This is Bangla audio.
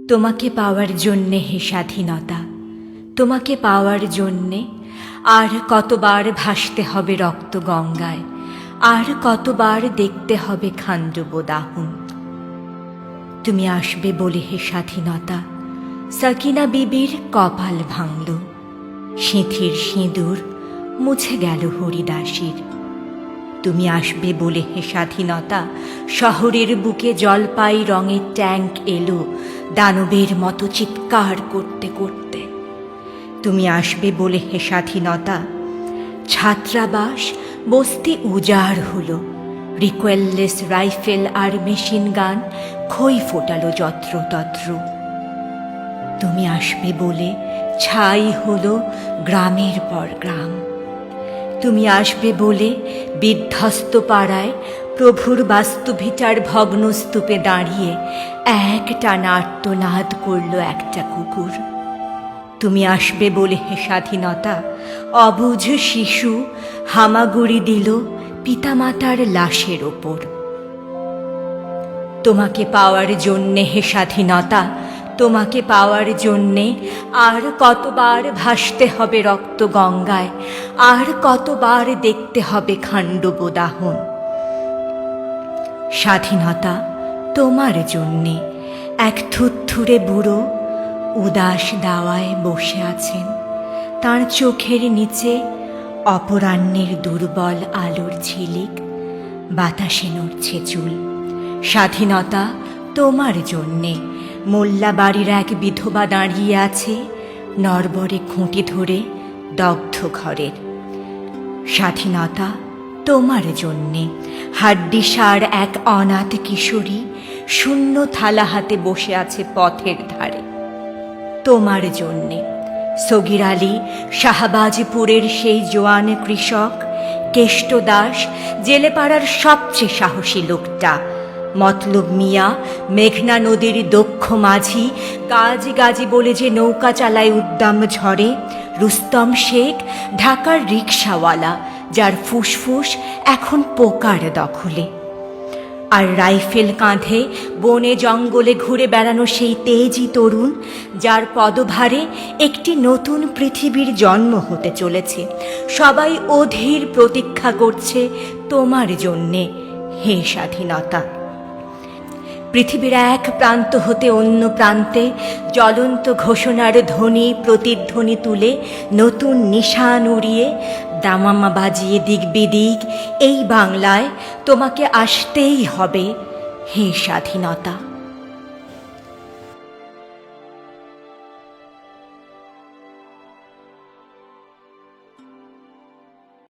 তোমাকে পাওয়ার জন্যে হে স্বাধীনতা, তোমাকে পাওয়ার জন্যে আর কতবার ভাসতে হবে রক্ত গঙ্গায়, আর কতবার দেখতে হবে খান্ডব দাহন। তুমি আসবে বলে হে স্বাধীনতা, সাকিনা বিবির কপাল ভাঙল, সিঁথির সিঁদুর মুছে গেল হরিদাসীর। তুমি আসবে বলে হে স্বাধীনতা, শহরের বুকে জলপাই রঙের ট্যাঙ্ক এলো দানবের মতো চিৎকার করতে করতে। তুমি আসবে বলে হে স্বাধীনতা, ছাত্রাবাস বস্তি উজাড় হলো, রিকোয়েললেস রাইফেল আর মেশিন গান খই ফোটালো যত্রতত্র। তুমি আসবে বলে ছাই হলো গ্রামের পর গ্রাম। তুমি আসবে বলে বিধ্বস্ত পাড়ায় প্রভুর বাস্তুভিটার ভগ্নস্তূপে দাঁড়িয়ে একটানা আর্তনাদ করল একটা কুকুর। তুমি আসবে বলে হে স্বাধীনতা, অবুঝ শিশু হামাগুড়ি দিল পিতামাতার লাশের ওপর। তোমাকে পাওয়ার জন্যে হে স্বাধীনতা, তোমাকে পাওয়ার জন্যে আর কতবার ভাসতে হবে রক্ত গঙ্গায়, আর কতবার দেখতে হবে খান্ডব দাহন। স্বাধীনতা তোমার জন্যে এক থুরথুরে বুড়ো উদাস দাওয়ায় বসে আছেন, তাঁর চোখের নিচে অপরাহ্নের দুর্বল আলোর ঝিলিক, বাতাসে নড়ছে চুল। স্বাধীনতা তোমার জন্যে মোল্লা বাড়ির এক বিধবা দাঁড়িয়ে আছে নরবরে খুঁটি ধরে দগ্ধ ঘরের। স্বাধীনতা তোমার জন্যে হাড্ডিসার এক অনাথ কিশোরী শূন্য থালা হাতে বসে আছে পথের ধারে। তোমার জন্যে সগির আলী শাহবাজপুরের সেই জোয়ান কৃষক, কেষ্ট দাস জেলেপাড়ার সবচেয়ে সাহসী লোকটা, মতলব মিয়া মেঘনা নদীর দক্ষ মাঝি, গাজি গাজি বলে যে নৌকা চালায় উদ্দাম ঝড়ে, রুস্তম শেখ ঢাকার রিকশাওয়ালা, যার ফুসফুস এখন পোকার দখলে, আর রাইফেল কাঁধে বনে জঙ্গলে ঘুরে বেড়ানো সেই তেজি তরুণ, যার পদভারে একটি নতুন পৃথিবীর জন্ম হতে চলেছে। সবাই অধীর প্রতীক্ষা করছে তোমার জন্যে হে স্বাধীনতা। পৃথিবীর এক প্রান্ত হতে অন্য প্রান্তে জ্বলন্ত ঘোষণার ধ্বনি প্রতিধ্বনি তুলে নতুন নিশান উড়িয়ে দামামা বাজিয়ে দিক বিদিক এই বাংলায় তোমাকে আসতেই হবে হে স্বাধীনতা।